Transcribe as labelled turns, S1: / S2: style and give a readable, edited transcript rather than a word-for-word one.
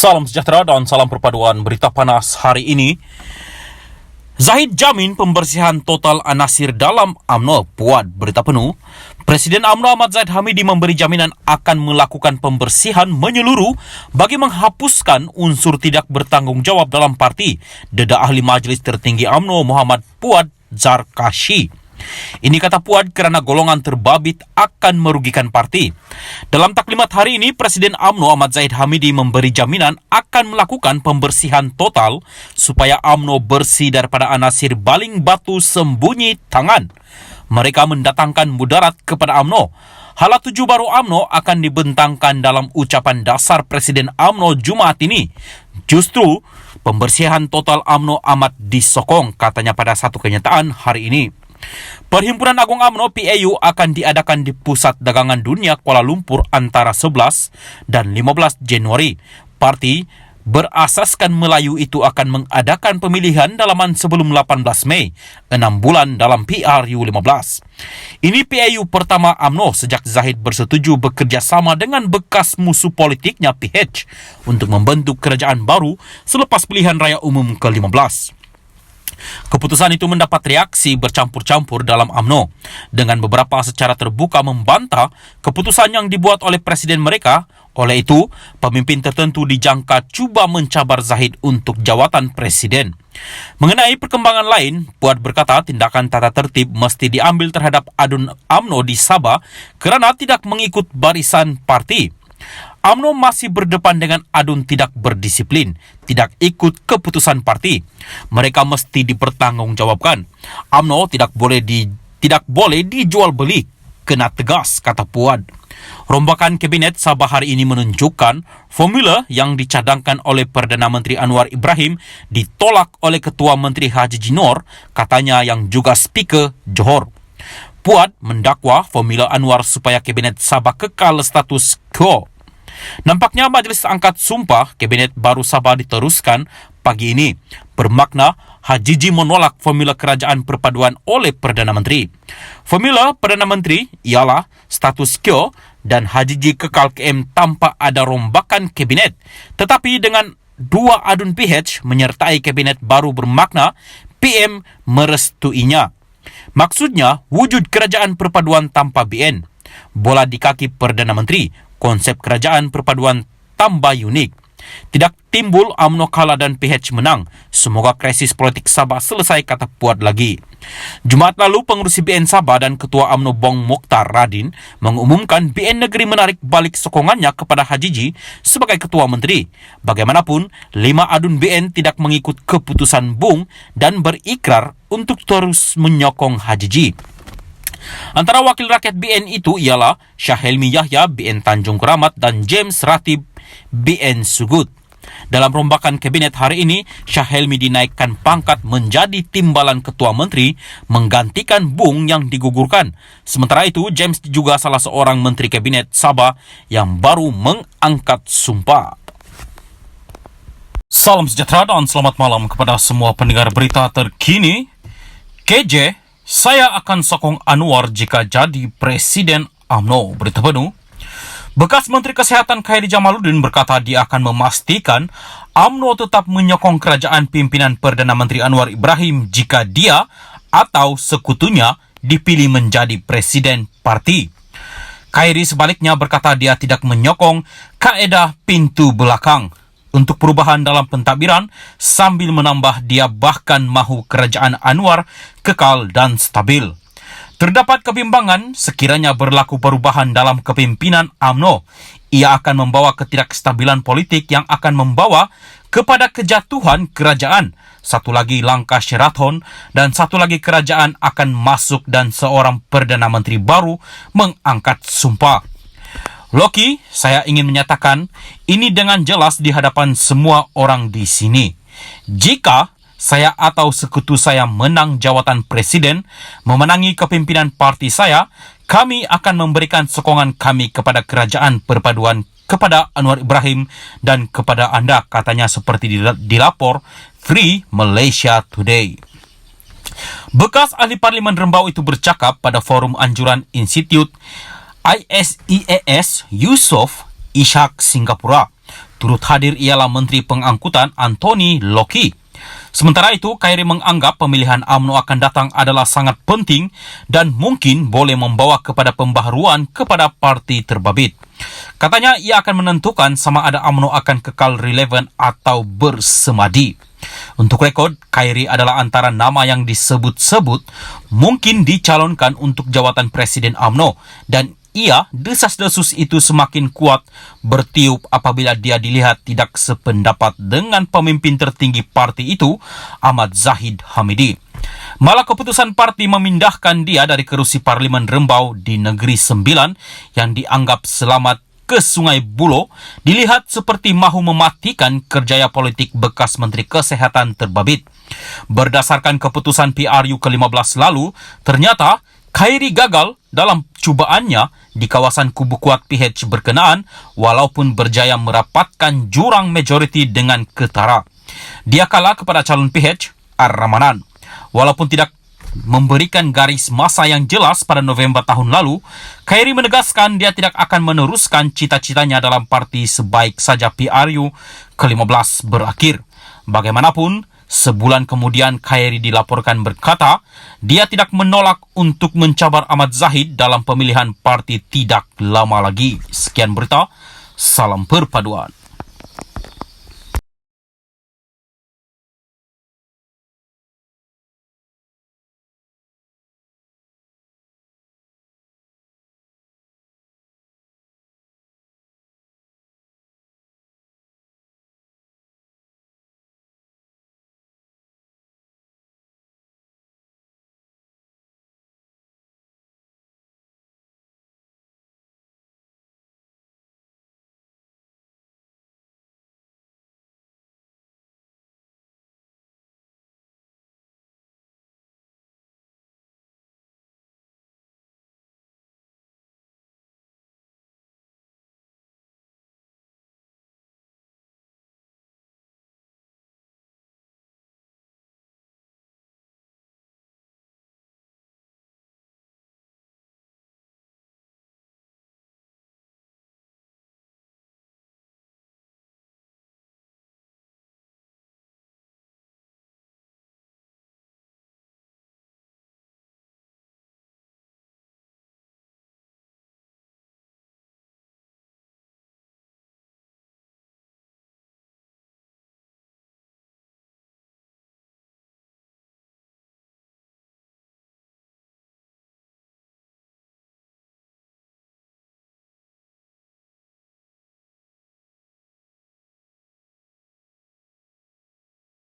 S1: Salam sejahtera dan salam perpaduan berita panas hari ini. Zahid jamin pembersihan total Anasir dalam UMNO. Puad berita penuh. Presiden UMNO Ahmad Zahid Hamidi memberi jaminan akan melakukan pembersihan menyeluruh bagi menghapuskan unsur tidak bertanggung jawab dalam parti. Dedah ahli Majelis Tertinggi UMNO Muhammad Puad Zarkashi. Ini kata Puad kerana golongan terbabit akan merugikan parti. Dalam taklimat hari ini, Presiden UMNO Ahmad Zahid Hamidi memberi jaminan akan melakukan pembersihan total supaya UMNO bersih daripada Anasir baling batu sembunyi tangan. Mereka mendatangkan mudarat kepada UMNO. Hala tuju baru UMNO akan dibentangkan dalam ucapan dasar Presiden UMNO Jumaat ini. Justru, pembersihan total UMNO amat disokong, katanya pada satu kenyataan hari ini. Perhimpunan Agung UMNO PAU akan diadakan di Pusat Dagangan Dunia Kuala Lumpur antara 11 dan 15 Januari. Parti berasaskan Melayu itu akan mengadakan pemilihan dalaman sebelum 18 Mei, 6 bulan dalam PRU 15. Ini PAU pertama UMNO sejak Zahid bersetuju bekerjasama dengan bekas musuh politiknya PH untuk membentuk kerajaan baru selepas pilihan raya umum ke-15. Keputusan itu mendapat reaksi bercampur-campur dalam UMNO, dengan beberapa secara terbuka membantah keputusan yang dibuat oleh presiden mereka. Oleh itu, pemimpin tertentu dijangka cuba mencabar Zahid untuk jawatan presiden. Mengenai perkembangan lain, Puad berkata tindakan tata tertib mesti diambil terhadap adun UMNO di Sabah kerana tidak mengikut barisan parti. UMNO masih berdepan dengan adun tidak berdisiplin, tidak ikut keputusan parti. Mereka mesti dipertanggungjawabkan. UMNO tidak boleh dijual beli, kena tegas, kata Puad. Rombakan Kabinet Sabah hari ini menunjukkan formula yang dicadangkan oleh Perdana Menteri Anwar Ibrahim ditolak oleh Ketua Menteri Haji Jinor, katanya yang juga Speaker Johor. Puad mendakwa formula Anwar supaya Kabinet Sabah kekal status quo. Nampaknya Majlis Angkat Sumpah Kabinet Baru Sabah diteruskan pagi ini. Bermakna Hajiji menolak formula kerajaan perpaduan oleh Perdana Menteri. Formula Perdana Menteri ialah status quo dan Hajiji kekal KM tanpa ada rombakan Kabinet. Tetapi dengan dua adun PH menyertai Kabinet baru bermakna PM merestuinya. Maksudnya wujud kerajaan perpaduan tanpa BN. Bola di kaki Perdana Menteri. Konsep kerajaan perpaduan tambah unik. Tidak timbul UMNO kalah dan PH menang. Semoga krisis politik Sabah selesai, kata Puad lagi. Jumaat lalu, pengurusi BN Sabah dan Ketua UMNO Bong Mokhtar Radin mengumumkan BN Negeri menarik balik sokongannya kepada Hajiji sebagai Ketua Menteri. Bagaimanapun, 5 adun BN tidak mengikut keputusan Bung dan berikrar untuk terus menyokong Hajiji. Antara wakil rakyat BN itu ialah Syahelmi Yahya BN Tanjung Keramat dan James Ratib BN Sugut. Dalam rombakan Kabinet hari ini, Syahelmi dinaikkan pangkat menjadi timbalan Ketua Menteri menggantikan Bung yang digugurkan. Sementara itu, James juga salah seorang Menteri Kabinet Sabah yang baru mengangkat sumpah. Salam sejahtera dan selamat malam kepada semua pendengar berita terkini. KJ, saya akan sokong Anwar jika jadi Presiden UMNO. Berita penuh. Bekas Menteri Kesihatan Khairi Jamaluddin berkata dia akan memastikan UMNO tetap menyokong kerajaan pimpinan Perdana Menteri Anwar Ibrahim jika dia atau sekutunya dipilih menjadi Presiden parti. Khairi sebaliknya berkata dia tidak menyokong kaedah pintu belakang untuk perubahan dalam pentadbiran, sambil menambah dia bahkan mahu kerajaan Anwar kekal dan stabil. Terdapat kebimbangan sekiranya berlaku perubahan dalam kepimpinan UMNO. Ia akan membawa ketidakstabilan politik yang akan membawa kepada kejatuhan kerajaan. Satu lagi langkah Sheraton dan satu lagi kerajaan akan masuk dan seorang Perdana Menteri baru mengangkat sumpah. Loki, saya ingin menyatakan ini dengan jelas di hadapan semua orang di sini. Jika saya atau sekutu saya menang jawatan presiden, memenangi kepimpinan parti saya, kami akan memberikan sokongan kami kepada kerajaan perpaduan, kepada Anwar Ibrahim dan kepada anda, katanya seperti dilapor Free Malaysia Today. Bekas ahli parlimen Rembau itu bercakap pada forum anjuran Institut ISEAS Yusof Ishak Singapura Turut hadir ialah Menteri Pengangkutan Anthony Loki. Sementara itu, Khairi menganggap pemilihan UMNO akan datang adalah sangat penting dan mungkin boleh membawa kepada pembaharuan kepada parti terbabit. Katanya ia akan menentukan sama ada UMNO akan kekal relevan atau bersemadi. Untuk rekod, Khairi adalah antara nama yang disebut-sebut mungkin dicalonkan untuk jawatan Presiden UMNO dan ia desas-desus itu semakin kuat bertiup apabila dia dilihat tidak sependapat dengan pemimpin tertinggi parti itu, Ahmad Zahid Hamidi. Malah keputusan parti memindahkan dia dari kerusi Parlimen Rembau di Negeri Sembilan yang dianggap selamat ke Sungai Buloh dilihat seperti mahu mematikan kerjaya politik bekas Menteri Kesehatan terbabit. Berdasarkan keputusan PRU ke-15 lalu, ternyata Khairi gagal dalam cubaannya di kawasan kubu kuat PH berkenaan walaupun berjaya merapatkan jurang majoriti dengan ketara. Dia kalah kepada calon PH, Ar-Ramanan. Walaupun tidak memberikan garis masa yang jelas pada November tahun lalu, Khairi menegaskan dia tidak akan meneruskan cita-citanya dalam parti sebaik saja PRU ke-15 berakhir. Bagaimanapun, sebulan kemudian Khairi dilaporkan berkata, dia tidak menolak untuk mencabar Ahmad Zahid dalam pemilihan parti tidak lama lagi. Sekian berita, salam perpaduan.